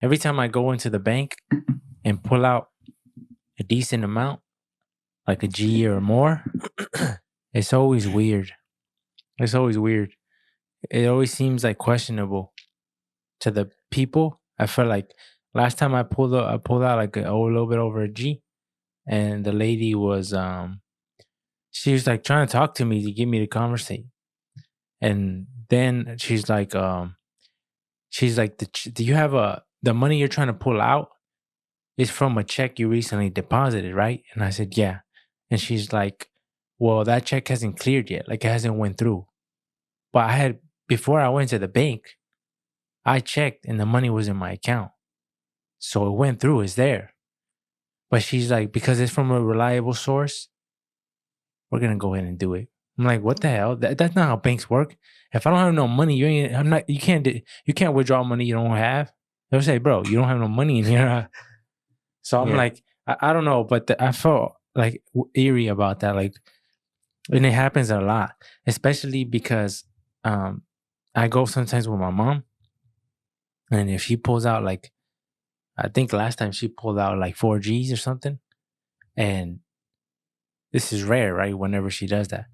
every time I go into the bank and pull out a decent amount, like a G or more, it's always weird. It's always weird. It always seems like questionable to the people. I felt like last time I pulled out like a little bit over a G, and the lady was she was like trying to talk to me to get me to conversate, and then she's like, do you have the money you're trying to pull out is from a check you recently deposited, right? And I said, yeah. And she's like, well, that check hasn't cleared yet, like it hasn't went through. But I had before I went to the bank, I checked and the money was in my account. So it went through, it's there. But she's like, because it's from a reliable source, we're gonna go ahead and do it. I'm like, what the hell? That's not how banks work. If I don't have no money, you can't withdraw money you don't have. They'll say, bro, you don't have no money in here. So I'm Yeah. like, I don't know, but I felt like eerie about that. Like, and it happens a lot, especially because I go sometimes with my mom, and if she pulls out like, I think last time she pulled out like 4Gs or something, and this is rare, right? Whenever she does that,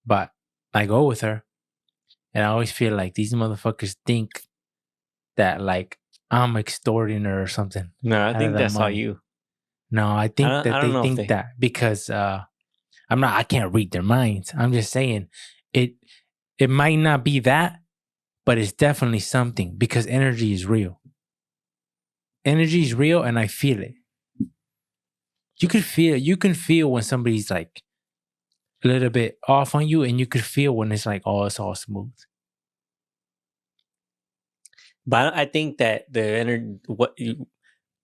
but I go with her, and I always feel like these motherfuckers think that like I'm extorting her or something No, I out of think the that's all money. you. No, I I think don't, that I don't they know if think they. that because I can't read their minds. I'm just saying it it might not be that, but it's definitely something because energy is real. Energy is real and I feel it. You can feel when somebody's like a little bit off on you, and you could feel when it's like, oh, it's all smooth. But I think that the energy,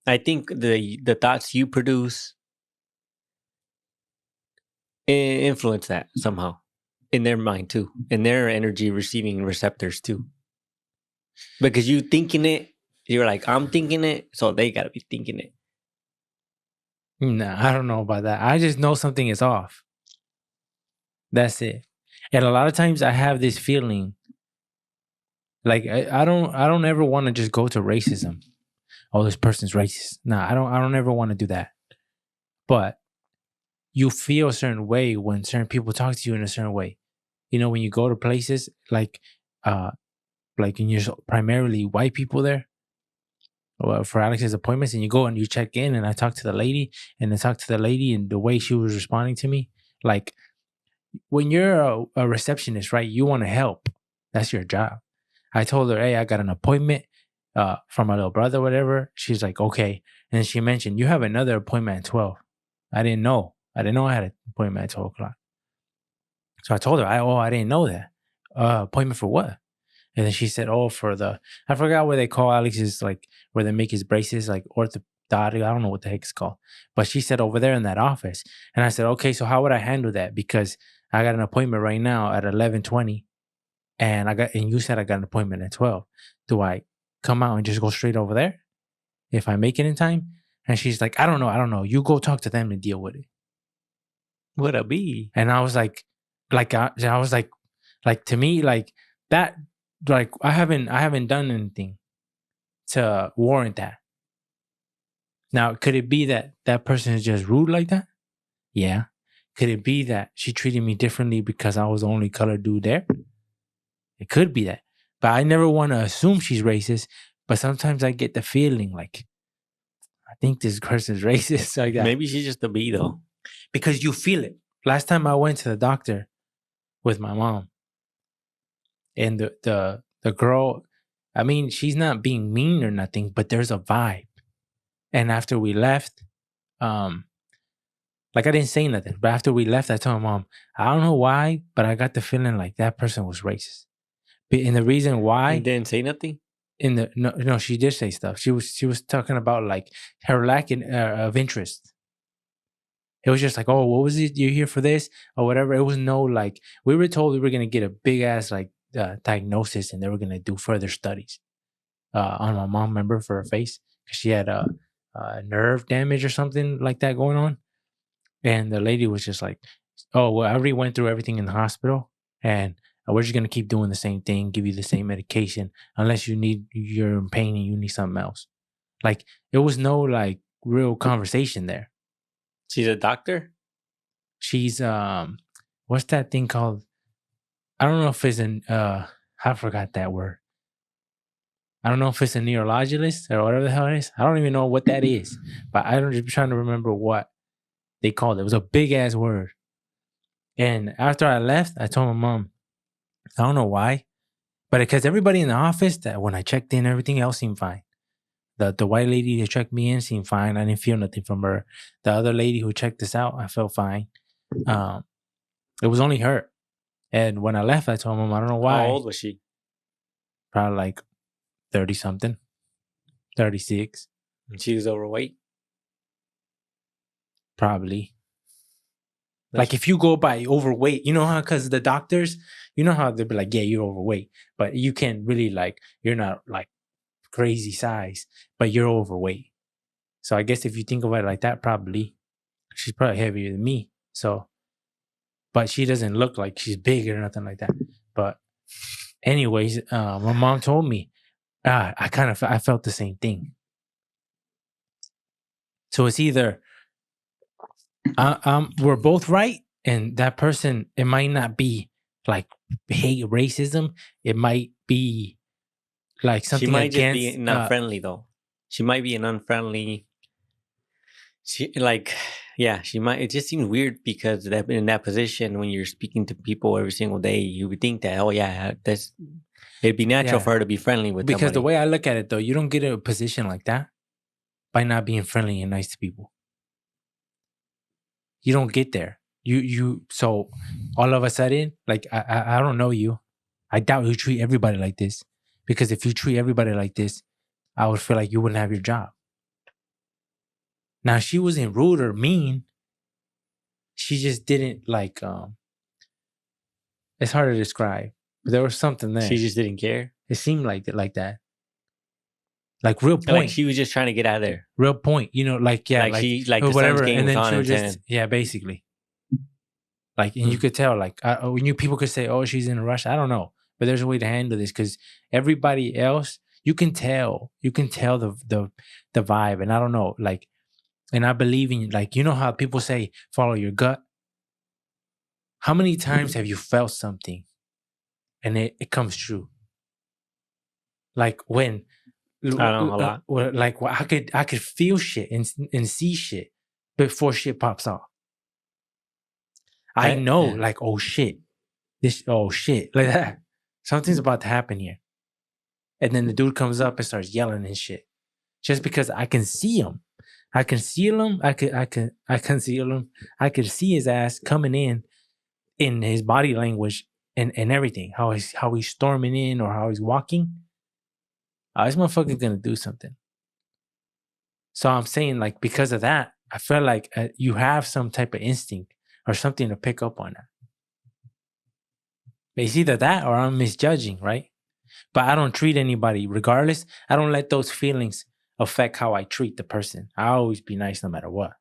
I think the thoughts you produce influence that somehow in their mind too, in their energy receiving receptors too. Because you thinking it, you're like, I'm thinking it, so they gotta be thinking it. Nah, I don't know about that. I just know something is off. That's it. And a lot of times I have this feeling like I don't ever want to just go to racism. Oh, this person's racist. Nah, I don't ever want to do that. But you feel a certain way when certain people talk to you in a certain way. You know, when you go to places uh like and you're primarily white people there, well, for Alex's appointments, and you go and you check in, and I talk to the lady, and I talk to the lady, and the way she was responding to me, like when you're a receptionist, right? You want to help. That's your job. I told her, hey, I got an appointment from my little brother, whatever. She's like, okay. And she mentioned, you have another appointment at 12. I didn't know. I didn't know I had an appointment at 12 o'clock. So I told her, I didn't know that. Appointment for what? And then she said, oh, for the, I forgot what they call Alex's, like where they make his braces, like orthodontic. I don't know what the heck it's called. But she said over there in that office. And I said, okay, so how would I handle that? Because I got an appointment right now at 11:20, and you said I got an appointment at 12. Do I come out and just go straight over there if I make it in time? And she's like, I don't know. You go talk to them and deal with it. Would I be? And I was I was like to me, like that, like I haven't done anything to warrant that. Now, could it be that that person is just rude like that? Yeah. Could it be that she treated me differently because I was the only colored dude there? It could be that. But I never want to assume she's racist. But sometimes I get the feeling like, I think this person's racist like that. Maybe she's just a bee though. Because you feel it. Last time I went to the doctor with my mom, and the girl, I mean, she's not being mean or nothing, but there's a vibe. And after we left, um, like I didn't say nothing, but after we left, I told my mom, I don't know why, but I got the feeling like that person was racist. And the reason And why, didn't say nothing. in the no, she did say stuff. She was talking about like her lack of interest. It was just like, oh, what was it? You're here for this or whatever. It was no like, we were told we were gonna get a big ass like diagnosis, and they were gonna do further studies on my mom, member for her face, because she had a nerve damage or something like that going on. And the lady was just like, oh, well, I already went through everything in the hospital, and we're just gonna keep doing the same thing, give you the same medication, unless you're in pain and you need something else. Like it was no like real conversation there. She's a doctor? She's what's that thing called? I don't know if it's an I forgot that word. I don't know if it's a neurologist or whatever the hell it is. I don't even know what that is. But I'm just trying to remember what they called it. It was a big ass word. And after I left, I told my mom, I don't know why, but because everybody in the office that when I checked in, everything else seemed fine. The white lady that checked me in seemed fine. I didn't feel nothing from her. The other lady who checked us out, I felt fine. It was only her. And when I left, I told mom, I don't know why. How old was she? Probably like 30 something, 36, She was overweight. probably. Like if you go by overweight, you know how, because the doctors, you know how they'll be like, yeah, you're overweight, but you can't really like, you're not like crazy size, but you're overweight. So I guess if you think about it like that, probably she's probably heavier than me. So, but she doesn't look like she's big or nothing like that. But anyways, my mom told me, I felt the same thing. So it's either we're both right, and that person, it might not be like hate racism. It might be like She something might just against. be not friendly though. She might be an unfriendly. She like, yeah, she might. It just seems weird because that in that position when you're speaking to people every single day, you would think that it'd be natural Yeah. for her to be friendly with Because the somebody. way I look at it, though, you don't get a position like that by not being friendly and nice to people. You don't get there. So all of a sudden, like I don't know you. I doubt you treat everybody like this. Because if you treat everybody like this, I would feel like you wouldn't have your job. Now she wasn't rude or mean. She just didn't like it's hard to describe. But there was something there. She just didn't care. It seemed like that. Like real point. Like she was just trying to get out of there. Real point. You know, like yeah, Like she or the whatever. sun's game And was then on she and was just basically. Like, and you could tell, like, when people could say, "Oh, she's in a rush." I don't know, but there's a way to handle this because everybody else, you can tell the vibe, and I don't know, like, and I believe in, like, you know how people say follow your gut. How many times have you felt something, and it comes true? Like when, I don't know, a lot. like I could feel shit and see shit before shit pops off. I know, like, oh shit, like that. Something's about to happen here. And then the dude comes up and starts yelling and shit. Just because I can see him. I can seal him. I conceal him. I can see his ass coming in his body language and everything. How he's storming in or how he's walking. This motherfucker's gonna do something. So I'm saying, like, because of that, I feel like you have some type of instinct or something to pick up on that. It's either that or I'm misjudging, right? But I don't treat anybody regardless. I don't let those feelings affect how I treat the person. I always be nice no matter what.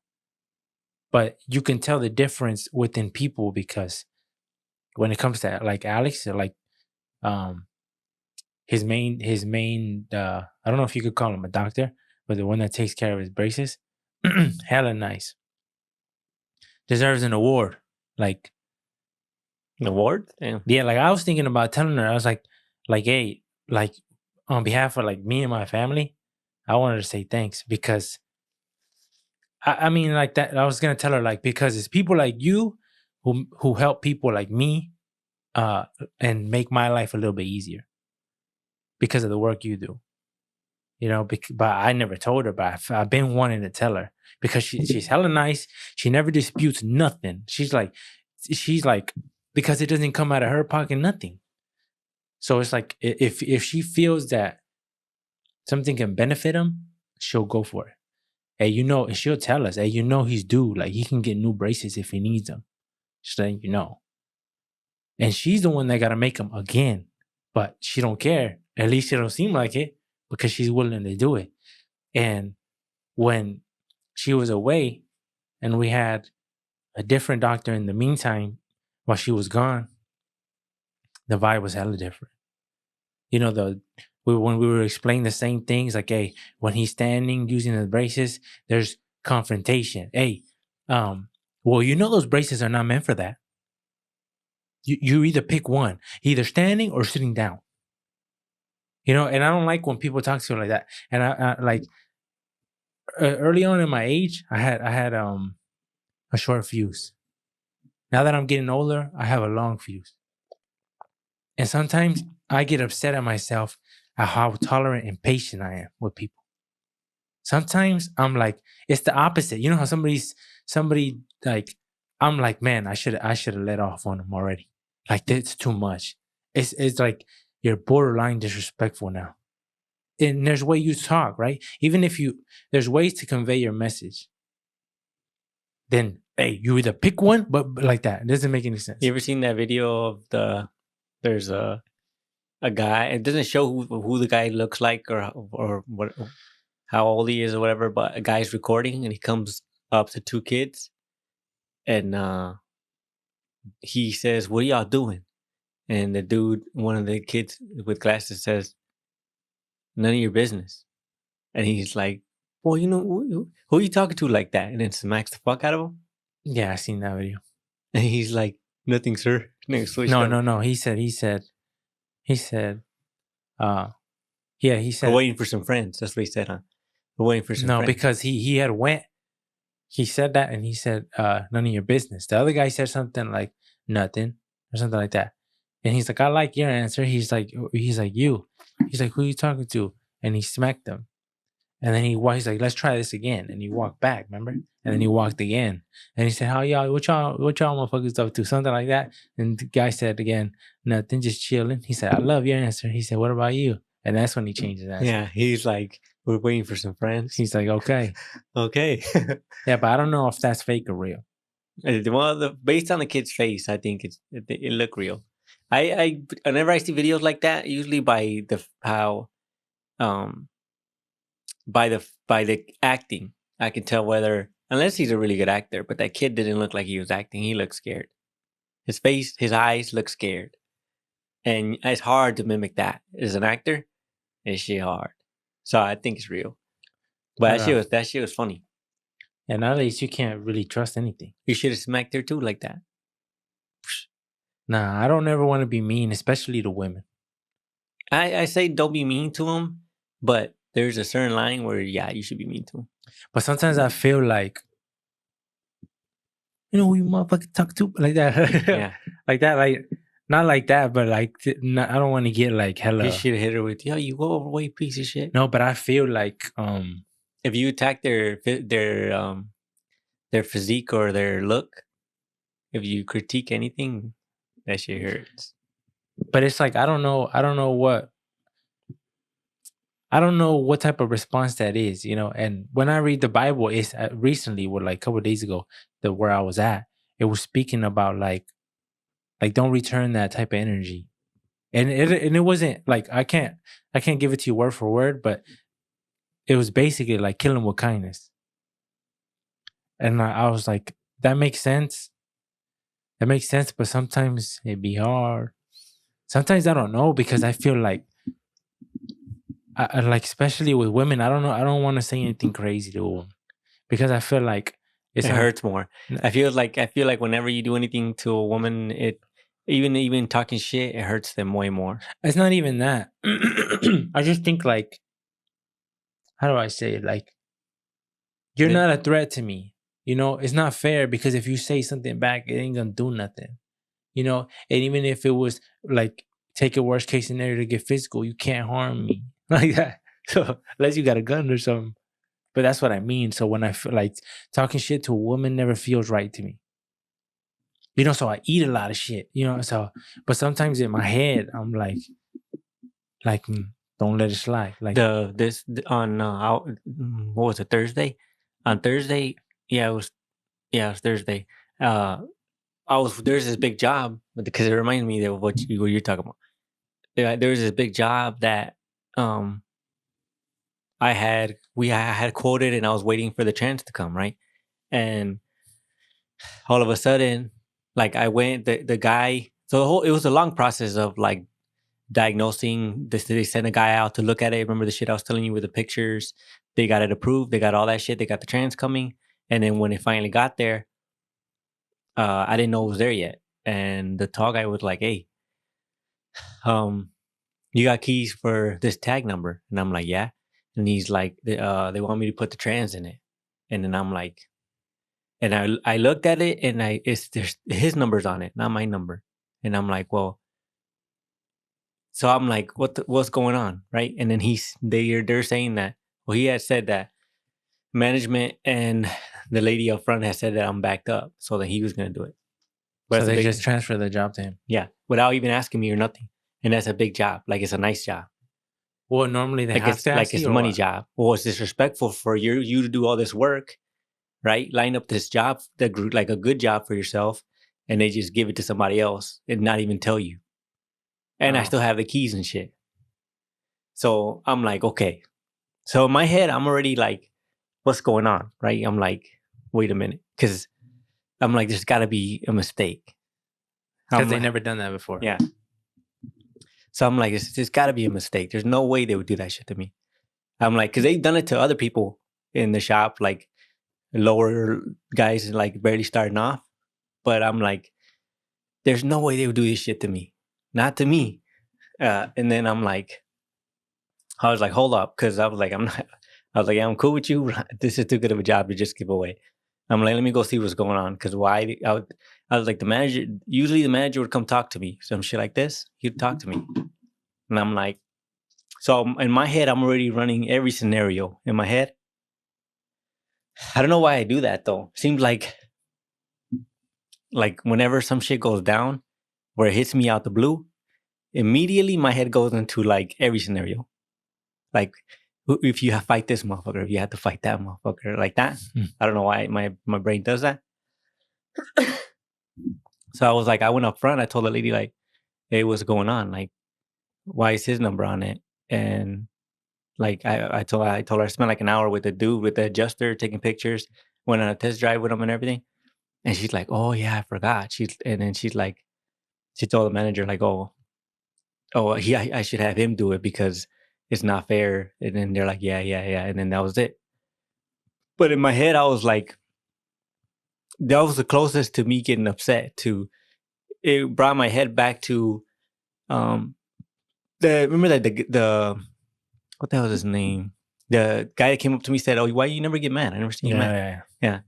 But you can tell the difference within people because when it comes to like Alex, like um his main I don't know if you could call him a doctor, but the one that takes care of his braces, hella nice. Deserves an award. Like An award? Damn. yeah, like I was thinking about telling her, I was like, hey, like on behalf of like me and my family, I wanted to say thanks because I mean like that. I was gonna tell her like because it's people like you who help people like me, and make my life a little bit easier because of the work you do. You know, but I never told her, but I've been wanting to tell her because she's hella nice. She never disputes nothing. She's like because it doesn't come out of her pocket, nothing. So it's like if she feels that something can benefit him, she'll go for it. Hey, you know, and she'll tell us, hey, you know, he's due. Like he can get new braces if he needs them. Just letting you know. And she's the one that got to make them again, but she don't care. At least it don't seem like it because she's willing to do it. And when she was away, and we had a different doctor in the meantime while she was gone, the vibe was hella different. You know, when we were explaining the same things, like, hey, when he's standing using the braces, there's confrontation. Hey, well, those braces are not meant for that. You either pick one, either standing or sitting down. And I don't like when people talk to me like that. And I like early on in my age, I had a short fuse. Now that I'm getting older, I have a long fuse. And sometimes I get upset at myself at how tolerant and patient I am with people. Sometimes I'm like, it's the opposite. You know how somebody like, I'm like, man, I should have let off on them already. Like, that's too much. It's like you're borderline disrespectful now. And there's way you talk, right? Even if there's ways to convey your message. Then, hey, you either pick one, but like that. It doesn't make any sense. You ever seen that video of there's a guy, it doesn't show who the guy looks like or what, how old he is or whatever, but a guy's recording and he comes up to two kids and he says, "What are y'all doing?" And the dude, one of the kids with glasses, says, "None of your business." And he's like, "Well, who are you talking to like that?" And then smacks the fuck out of him. Yeah, I seen that video. And he's like, "Nothing, sir." No. He said, yeah, he said, "We're waiting for some friends." That's what he said, huh? "We're waiting for some no, friends." because he had went, he said that and he said, none of your business. The other guy said something like nothing or something like that. And he's like, I like your answer. He's like, you. He's like, who are you talking to? And he smacked him. And then he's like, let's try this again. And he walked back, remember? And then he walked again. And he said, what y'all motherfuckers up to? Something like that. And the guy said again, nothing, just chilling. He said, I love your answer. He said, what about you? And that's when he changed his answer. Yeah, he's like, "We're waiting for some friends." He's like, okay. Okay. Yeah, but I don't know if that's fake or real. Well, based on the kid's face, I think it look real. I whenever I see videos like that, usually by the acting, I can tell whether, unless he's a really good actor, but that kid didn't look like he was acting. He looked scared. His face, his eyes look scared. And it's hard to mimic that as an actor. It's shit hard. So I think it's real. But that shit was funny. And nowadays you can't really trust anything. You should have smacked her too like that. Nah, I don't ever want to be mean, especially to women. I say don't be mean to them, but there's a certain line where, yeah, you should be mean to them. But sometimes I feel like, who you motherfucking talk to? Like that. Yeah. Like that, like, not like that, but like, I don't want to get like hella. You should hit her with, yo, you go overweight piece of shit. No, but I feel like, if you attack their physique or their look, if you critique anything, that shit hurts. But it's like, I don't know what type of response that is, and when I read the Bible, it's recently, like a couple of days ago, where I was at, it was speaking about like don't return that type of energy. And it wasn't like, I can't give it to you word for word, but it was basically like killing with kindness. And I was like, that makes sense. But sometimes it'd be hard. Sometimes I don't know, because I feel like, I like, especially with women, I don't know. I don't want to say anything crazy to them, because I feel like it hurts more. I feel like whenever you do anything to a woman, even talking shit, it hurts them way more. It's not even that. I just think, like, how do I say it? Like, you're not a threat to me. It's not fair, because if you say something back, it ain't gonna do nothing. And even if it was like, take a worst case scenario to get physical, you can't harm me like that. So unless you got a gun or something. But that's what I mean. So when I feel like talking shit to a woman never feels right to me. So I eat a lot of shit, so, but sometimes in my head, I'm like, don't let it slide. Like on what was it, Thursday? On Thursday, it was Thursday. There's this big job, because it reminds me of what you're talking about. There was this big job that I had quoted, and I was waiting for the chance to come, right? And all of a sudden, like, I went, the guy, so it was a long process of like diagnosing. They sent a guy out to look at it. Remember the shit I was telling you with the pictures? They got it approved. They got all that shit. They got the trans coming. And then when it finally got there, I didn't know it was there yet. And the tall guy was like, "Hey, you got keys for this tag number?" And I'm like, "Yeah." And he's like, they want me to put the trans in it." And then I'm like, and I looked at it, and there's his number's on it, not my number. And I'm like, well, so I'm like, what's going on, right? And then they're saying that, well, he had said that management and the lady up front had said that I'm backed up, so that he was gonna do it. But So they just transfer the job to him. yeah, without even asking me or nothing. And that's a big job. Like, it's a nice job. Well, normally they Like, have it's to ask a you, or money what? job. Well, it's disrespectful for you to do all this work, right? Line up this job, like a good job for yourself, and they just give it to somebody else and not even tell you. And I Oh. still have the keys and shit. So I'm like, okay. So in my head, I'm already like, what's going on, right? I'm like, wait a minute, because I'm like, there's got to be a mistake. Because they never done that before. Yeah. So I'm like, there's got to be a mistake. There's no way they would do that shit to me. I'm like, because they've done it to other people in the shop, like lower guys, like barely starting off. But I'm like, there's no way they would do this shit to me. Not to me. And then I'm like, I was like, hold up. Because I was like, yeah, I'm cool with you. This is too good of a job to just give away. I'm like, let me go see what's going on. Because why? I was like, usually the manager would come talk to me. Some shit like this, he'd talk to me. And I'm like, so in my head, I'm already running every scenario in my head. I don't know why I do that though. Seems like whenever some shit goes down, where it hits me out the blue, immediately my head goes into like every scenario. Like, if you fight this motherfucker, if you have to fight that motherfucker, like that. I don't know why my brain does that. So I was like, I went up front. I told the lady like, "Hey, what's going on? Like, why is his number on it?" And like, I told her I spent like an hour with the dude, with the adjuster, taking pictures. Went on a test drive with him and everything. And she's like, "Oh yeah, I forgot." And then she's like, she told the manager like, "Oh, I should have him do it because it's not fair." And then they're like, "Yeah, yeah, yeah." And then that was it. But in my head, I was like, that was the closest to me getting upset. It brought my head back to um remember that the what the hell was his name? The guy that came up to me said, "Oh, why you never get mad? I never seen you mad." Yeah.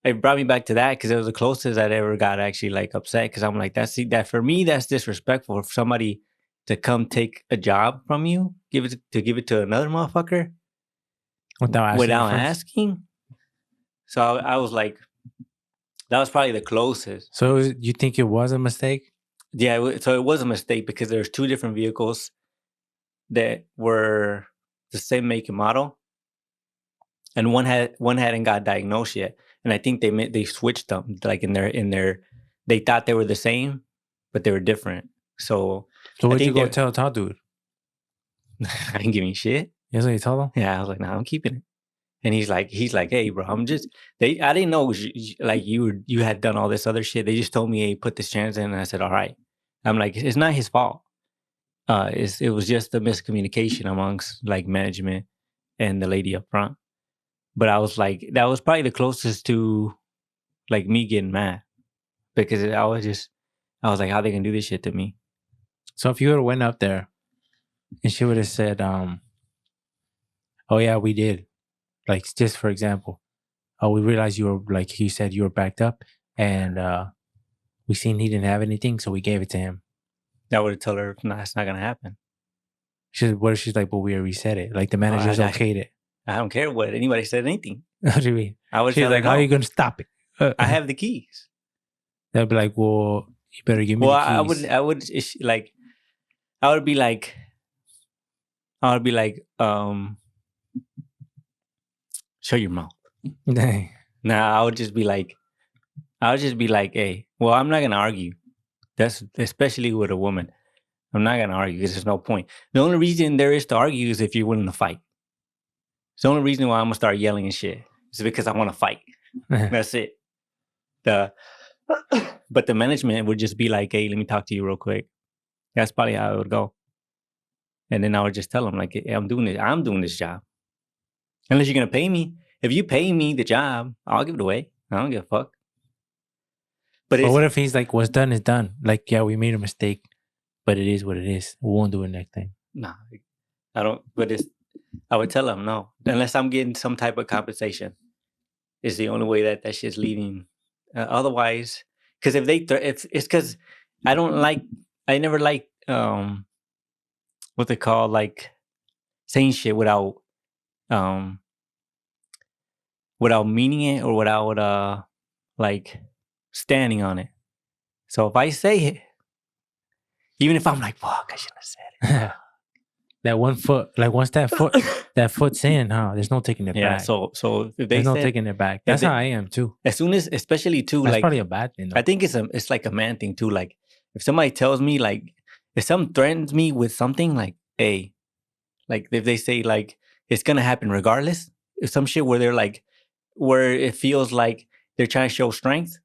It brought me back to that because it was the closest I'd ever got actually like upset, because I'm like, that for me, that's disrespectful for somebody to come take a job from you, give it to another motherfucker without asking. So I was like, that was probably the closest. So you think it was a mistake? Yeah, so it was a mistake because there's two different vehicles that were the same make and model, and one hadn't got diagnosed yet. And I think they switched them, like in their they thought they were the same, but they were different. So what'd you go tell Todd dude? I didn't give me shit. That's what you told him? Yeah, I was like, "Nah, I'm keeping it." And he's like, "Hey, bro, I didn't know it was like you had done all this other shit. They just told me, hey, put this trans in," and I said, "All right." I'm like, it's not his fault. It was just a miscommunication amongst like management and the lady up front. But I was like, that was probably the closest to like me getting mad, because I was like, how they gonna do this shit to me? So if you would have went up there and she would have said, "Oh yeah, we did," like just for example, "Oh, we realized you were like he said you were backed up, and we seen he didn't have anything, so we gave it to him." I would have told her, "No, it's not gonna happen." What if she's like, "But we already said it. Like the manager's okayed it." I don't care what anybody said anything. What do you mean? I would. She's like, "How are you gonna stop it?" I have the keys. They'd be like, "Well, you better give me the keys." I would be like, shut your mouth. Dang. Nah, I would just be like, hey, well, I'm not gonna argue. That's especially with a woman. I'm not gonna argue because there's no point. The only reason there is to argue is if you're willing to fight. It's the only reason why I'm gonna start yelling and shit. It's because I want to fight. That's it. But the management would just be like, "Hey, let me talk to you real quick." That's probably how it would go. And then I would just tell them like, hey, I'm doing this job. Unless you're gonna pay me. If you pay me the job, I'll give it away. I don't give a fuck. But what if he's like, what's done is done? Like, yeah, we made a mistake, but it is what it is. We won't do it next time. nah, I don't. But I would tell them no, unless I'm getting some type of compensation. Is the only way that shit's leaving. Otherwise, because if they, it's because I never like what they call like saying shit without meaning it or without like standing on it. So if I say it, even if I'm like, fuck, I shouldn't have said it. That 1 foot, like once that foot's in, there's no taking it back. So if there's no taking it back. That's how I am too. As soon as, especially too, that's like probably a bad thing. Though. I think it's like a man thing too. Like if somebody tells me like, if someone threatens me with something like, hey, like if they say like it's gonna happen regardless, if some shit where they're like, where it feels like they're trying to show strength.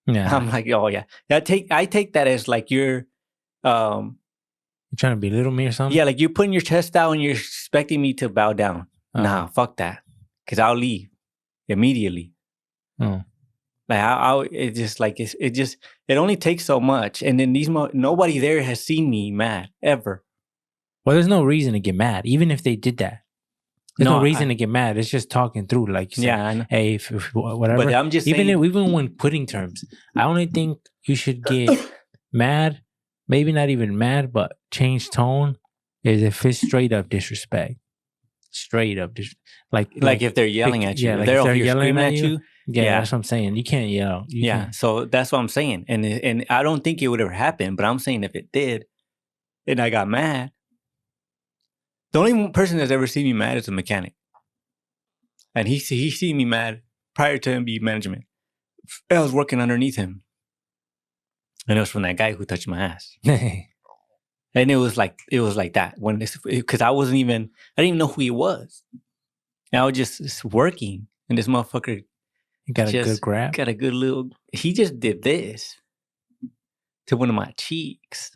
Yeah, I'm like, oh yeah. I take that as like you're trying to belittle me or something. Yeah, like you're putting your chest out and you're expecting me to bow down. Nah, fuck that. Cause I'll leave immediately. Oh. Like it just like it only takes so much, and then nobody there has seen me mad ever. Well, there's no reason to get mad, even if they did that. There's no reason to get mad. It's just talking through, like you said, yeah, I know. Hey, if whatever. But I'm just even saying, even when putting terms, I only think you should get mad. Maybe not even mad, but change tone is if it's straight up disrespect. Straight up, like if they're yelling at you, yeah, if like they're if they're yelling screaming at you. Yeah, that's what I'm saying. You can't yell. You can't. So that's what I'm saying, and I don't think it would ever happen. But I'm saying if it did, and I got mad, the only person that's ever seen me mad is a mechanic, and he seen me mad prior to him being management. I was working underneath him, and it was from that guy who touched my ass. And it was like that when because I didn't even know who he was. And I was just working, and this motherfucker got a good grab. Got a good little. He just did this to one of my cheeks.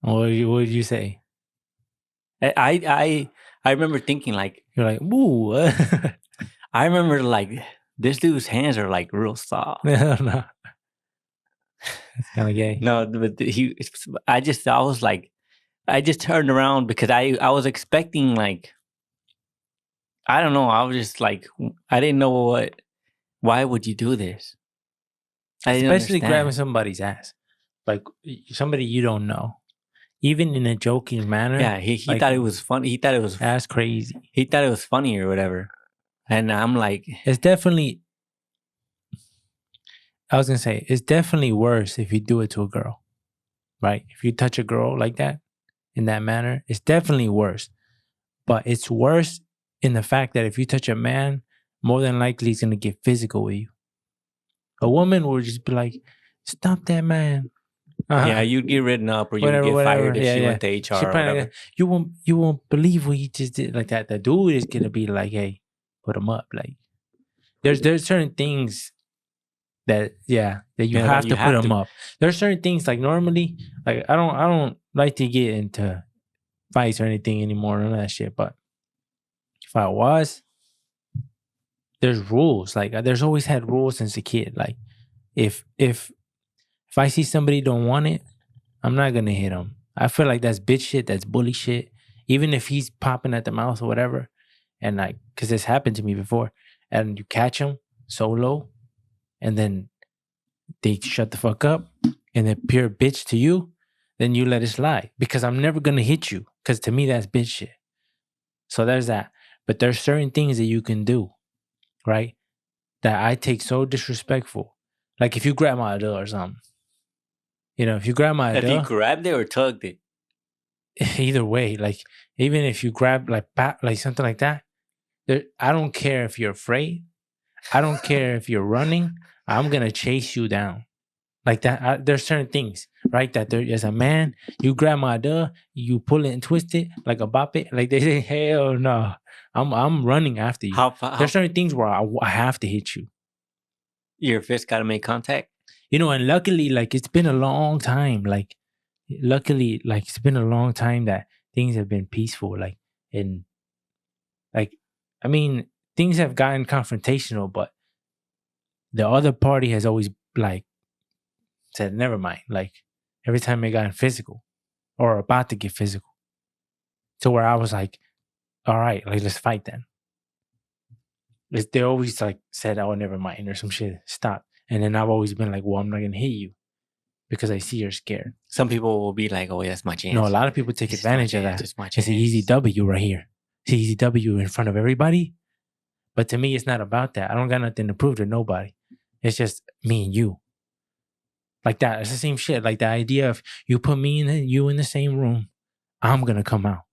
What did you say? I remember thinking like, you're like, ooh. I remember like this dude's hands are like real soft. No. It's kind of gay. No, but I just turned around because I was expecting like, I don't know. I was just like, I didn't know why would you do this? Especially grabbing somebody's ass. Like somebody you don't know. Even in a joking manner. Yeah, he like, thought it was funny. He thought it was... That's crazy. He thought it was funny or whatever. And I'm like... It's definitely... I was going to say, it's definitely worse if you do it to a girl. Right? If you touch a girl like that, in that manner, it's definitely worse. But it's worse in the fact that if you touch a man, more than likely he's going to get physical with you. A woman will just be like, stop that man. Yeah, you'd get written up or you'd get fired if she went to HR or whatever. Like, you won't believe what he just did like that. The dude is going to be like, hey, put him up. Like, there's certain things that you have to put him up. There's certain things like normally, like I don't like to get into fights or anything anymore, none of that shit. But if I was, there's rules. Like there's always had rules since a kid. Like if I see somebody don't want it, I'm not gonna hit him. I feel like that's bitch shit, that's bully shit. Even if he's popping at the mouth or whatever, and like, cause this happened to me before, and you catch him solo, and then they shut the fuck up, and they're pure bitch to you, then you let it slide. Because I'm never gonna hit you, cause to me that's bitch shit. So there's that. But there's certain things that you can do, right? That I take so disrespectful. Like if you grab my adult or something. You know, if you grab my adult. If you grabbed it or tugged it? Either way, like even if you grab like something like that, I don't care if you're afraid. I don't care if you're running. I'm gonna chase you down. Like that. There's certain things, right? That there, as a man, you grab my adult, you pull it and twist it like a bop it. Like they say, hell no, I'm running after you. There's certain things where I have to hit you. Your fist got to make contact. You know, and luckily, like it's been a long time. Like luckily, like it's been a long time that things have been peaceful. And like, I mean, things have gotten confrontational, but the other party has always like said, "Never mind." Like every time it got physical or about to get physical, to where I was like, "All right, like let's fight then." They always like said, "Oh, never mind," or some shit. Stop. And then I've always been like, "Well, I'm not gonna hit you because I see you're scared." Some people will be like, "Oh, that's my chance." No, a lot of people take This is my advantage of chance, that. this is my It's an easy chance. W right here. It's an easy W in front of everybody. But to me, it's not about that. I don't got nothing to prove to nobody. It's just me and you. Like that. It's the same shit. Like the idea of you put me and you in the same room, I'm gonna come out.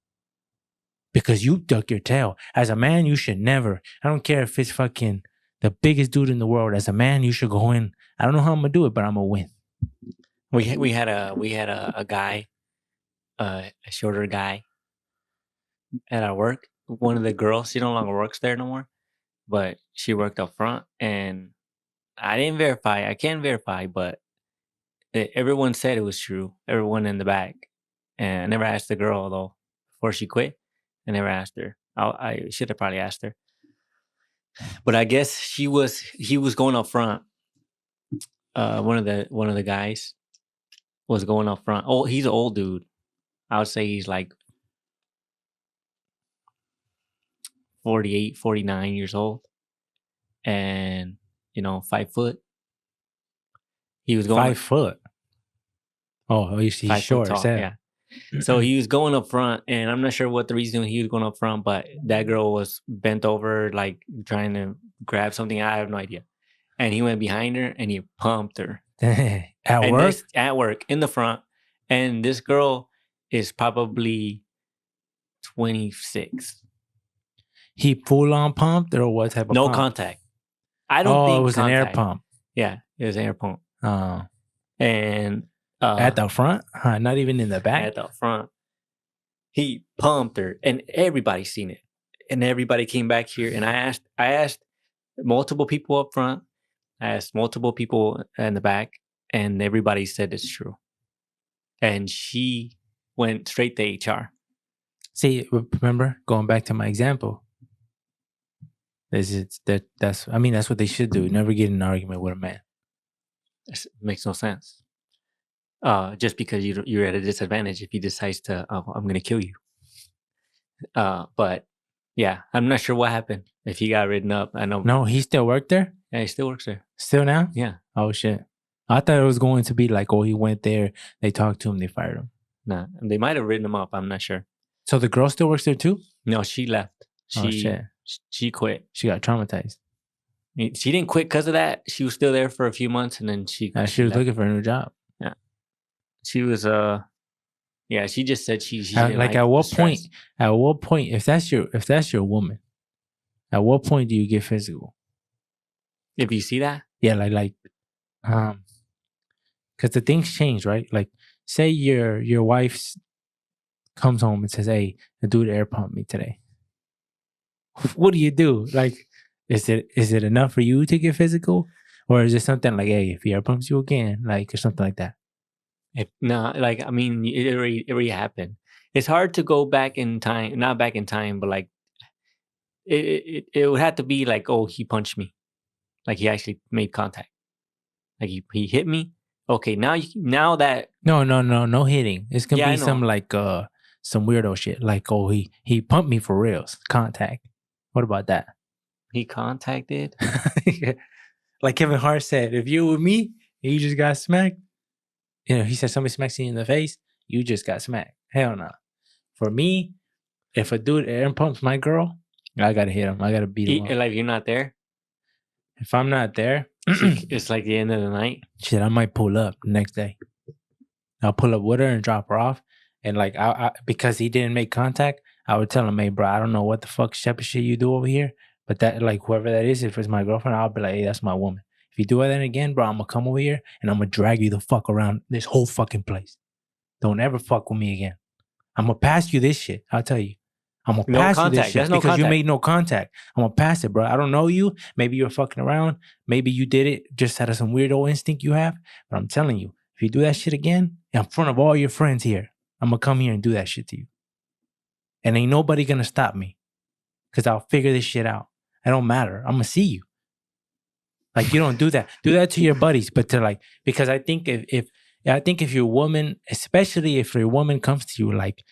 Because you duck your tail. As a man, you should never. I don't care if it's fucking the biggest dude in the world. As a man, you should go in. I don't know how I'm gonna do it, but I'm gonna win. We had a guy, a shorter guy at our work. One of the girls, she no longer works there no more, but she worked up front, and I didn't verify. I can't verify, but everyone said it was true. Everyone in the back, and I never asked the girl though before she quit. I never asked her. I should have probably asked her, but I guess he was going up front. One of the guys was going up front. Oh, he's an old dude. I would say he's like 48, 49 years old, and 5 foot. He was going 5 foot. Oh, he's 5 foot short. tall. Yeah. So he was going up front, and I'm not sure what the reason he was going up front, but that girl was bent over, like trying to grab something. I have no idea. And he went behind her and he pumped her At work? At work in the front. And this girl is probably 26. He full on pumped or what type of No pump? contact. I don't think it was contact. an air pump. Yeah, it was an air pump. Oh. And At the front? Not even in the back? At the front. He pumped her, and everybody seen it. And everybody came back here, and I asked multiple people up front. I asked multiple people in the back, and everybody said it's true. And she went straight to HR. See, remember, going back to my example, that's what they should do. Never get in an argument with a man. It makes no sense. Just because you're at a disadvantage if he decides to, I'm going to kill you. But yeah, I'm not sure what happened. If he got written up, I know. No, he still worked there? Yeah, he still works there. Still now? Yeah. Oh, shit. I thought it was going to be like, oh, he went there, they talked to him, they fired him. Nah, they might have written him up. I'm not sure. So the girl still works there too? No, she left. She quit. She got traumatized. She didn't quit because of that. She was still there for a few months, and then she was looking for a new job. Yeah, she was. Yeah, she just said she like at what point? At what point? If that's your woman, at what point do you get physical? If you see that, yeah, because the things change, right? Like, say your wife comes home and says, "Hey, the dude air pumped me today." What do you do? Like, is it enough for you to get physical, or is it something like, "Hey, if he air pumps you again," like, or something like that? It already happened. It's hard to go back in time, not back in time, but like it would have to be like, oh, he punched me, like he actually made contact, like he hit me. Okay, now that no hitting. It's gonna be some like some weirdo shit. Like, oh, he pumped me for reals, contact. What about that? He contacted. Like Kevin Hart said, if you were with me, and you just got smacked. He said somebody smacks you in the face, you just got smacked. Hell no. For me, if a dude air pumps my girl, I gotta hit him. I gotta beat him up. Like, you're not there? If I'm not there, it's like the end of the night. Shit, I might pull up the next day. I'll pull up with her and drop her off. And like, I because he didn't make contact, I would tell him, "Hey, bro, I don't know what the fuck shepherd shit you do over here, but that, like, whoever that is, if it's my girlfriend, I'll be like, hey, that's my woman. If you do that again, bro, I'm gonna come over here and I'm gonna drag you the fuck around this whole fucking place. Don't ever fuck with me again. I'm gonna pass you this shit. I'll tell you. I'm gonna pass you this shit because you made no contact. I'm gonna pass it, bro. I don't know you. Maybe you're fucking around. Maybe you did it just out of some weirdo instinct you have. But I'm telling you, if you do that shit again in front of all your friends here, I'm gonna come here and do that shit to you. And ain't nobody gonna stop me because I'll figure this shit out. It don't matter. I'm gonna see you. Like, you don't do that. Do that to your buddies, but to like, because I think if your woman, especially if your woman comes to you like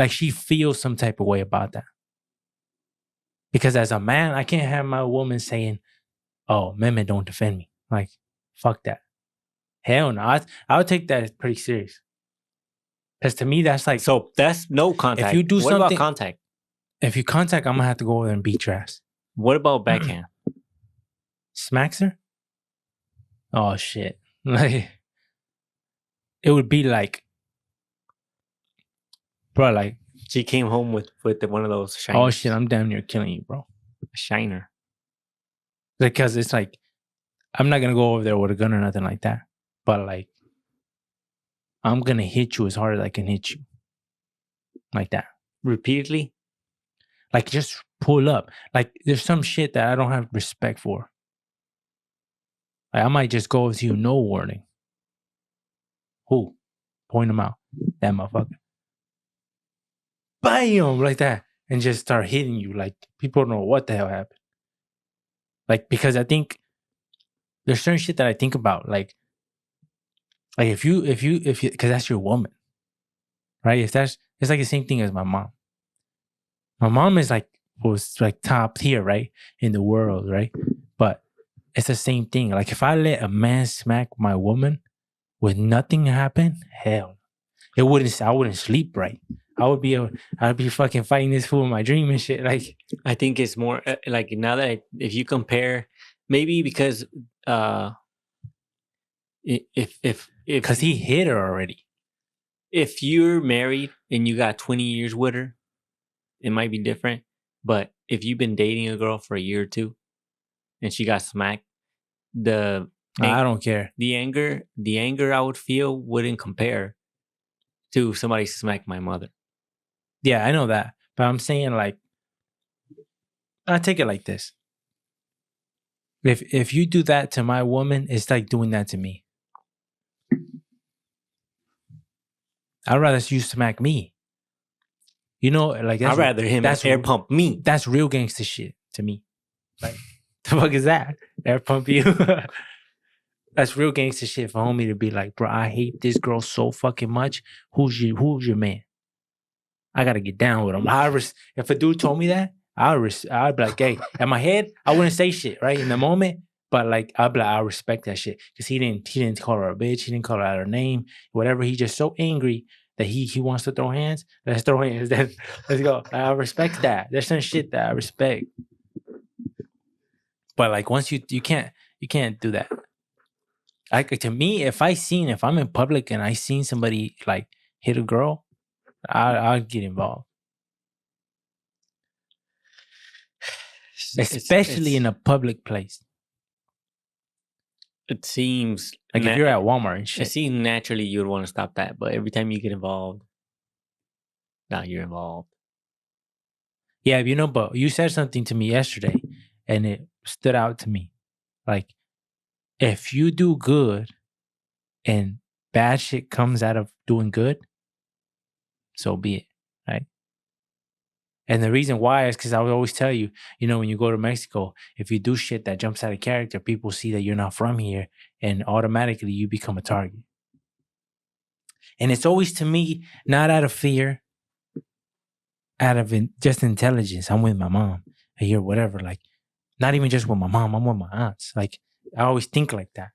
she feels some type of way about that. Because as a man, I can't have my woman saying, "Oh, men don't defend me." Like, fuck that. Hell no. I'll take that pretty serious. Because to me, that's like, So that's no contact. if you do what something, about contact? if you contact, I'm gonna have to go over there and beat your ass. What about backhand? Smacks her? Oh shit. Like, it would be like, bro, like, She came home with one of those shiners. oh shit, I'm damn near killing you, bro. A shiner. Because it's like, I'm not gonna go over there with a gun or nothing like that. But like, I'm gonna hit you as hard as I can hit you. Like that. Repeatedly? Like, just pull up. Like, there's some shit that I don't have respect for. Like, I might just go with you, no warning. Who? Point him out. That motherfucker. Bam! Like that. And just start hitting you. Like, people don't know what the hell happened. Like, because I think there's certain shit that I think about. Like if you, because that's your woman, right? It's like the same thing as my mom. My mom is like, was like top tier, right? In the world, right? But it's the same thing. Like, if I let a man smack my woman with nothing happen, hell, I wouldn't sleep right. I'd be fucking fighting this fool in my dream and shit. Like, I think it's more like now that if you compare, maybe because if because he hit her already. If you're married and you got 20 years with her, it might be different. But if you've been dating a girl for a year or two and she got smacked, I don't care. The anger I would feel wouldn't compare to somebody smack my mother. Yeah, I know that. But I'm saying, like, I take it like this. If you do that to my woman, it's like doing that to me. I'd rather you smack me. You know, like, I'd rather him air pump me. That's real gangster shit to me. Like, the fuck is that? Air pump you? That's real gangster shit for homie to be like, bro, I hate this girl so fucking much. Who's your man? I gotta get down with him. If a dude told me that, I'd be like, hey, in my head, I wouldn't say shit, right? In the moment, but like, I'd be like, I respect that shit. Because he didn't call her a bitch, he didn't call her out her name, whatever. He just so angry that he wants to throw hands. Let's throw hands. Then let's go. I respect that. There's some shit that I respect. But like, once you can't do that. Like, to me, if I'm in public and I seen somebody like hit a girl, I'll get involved. Especially in a public place. It seems like if you're at Walmart and shit. It seems naturally you would want to stop that, but every time you get involved, now you're involved. Yeah, you know, but you said something to me yesterday and it stood out to me. Like, if you do good and bad shit comes out of doing good, so be it, right? And the reason why is because I would always tell you, you know, when you go to Mexico, if you do shit that jumps out of character, people see that you're not from here and automatically you become a target. And it's always, to me, not out of fear, out of just intelligence. I'm with my mom here, whatever. Like, not even just with my mom, I'm with my aunts. Like, I always think like that.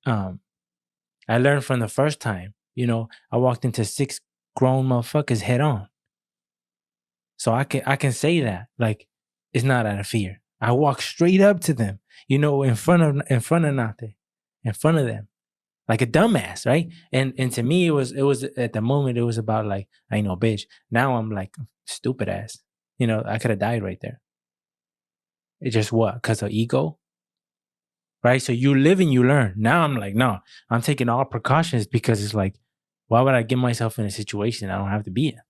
I learned from the first time, you know, I walked into 6 grown motherfuckers head on. So I can say that, like, it's not out of fear. I walk straight up to them, you know, in front of Nate, in front of them, like a dumbass, right? And to me, it was at the moment, it was about like, I ain't no bitch. Now I'm like, stupid ass. You know, I could have died right there. It just what? Because of ego? Right? So you live and you learn. Now I'm like, no, I'm taking all precautions because it's like, why would I get myself in a situation I don't have to be in?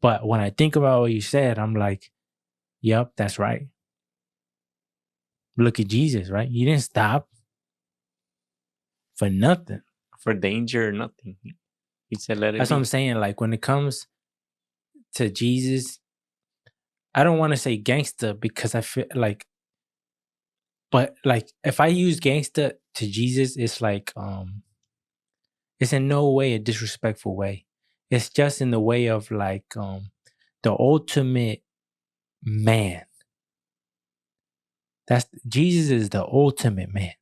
But when I think about what you said, I'm like, yep, that's right. Look at Jesus, right? He didn't stop. for nothing. For danger or nothing. He said, let it That's be. what I'm saying. Like when it comes to Jesus, I don't want to say gangster because I feel like, but like if I use gangster to Jesus, it's like it's in no way a disrespectful way. It's just in the way of like the ultimate man. That's Jesus is the ultimate man.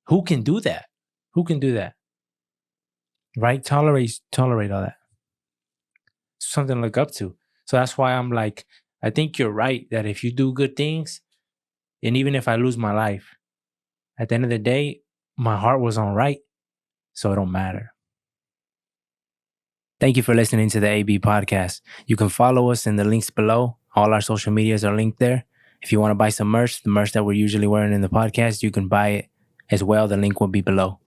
Who can do that? Who can do that? Right? Tolerate all that. Something to look up to. So that's why I'm like, I think you're right that if you do good things, and even if I lose my life, at the end of the day, my heart was on right, so it don't matter. Thank you for listening to the AB podcast. You can follow us in the links below. All our social medias are linked there. If you want to buy some merch, the merch that we're usually wearing in the podcast, you can buy it as well. The link will be below.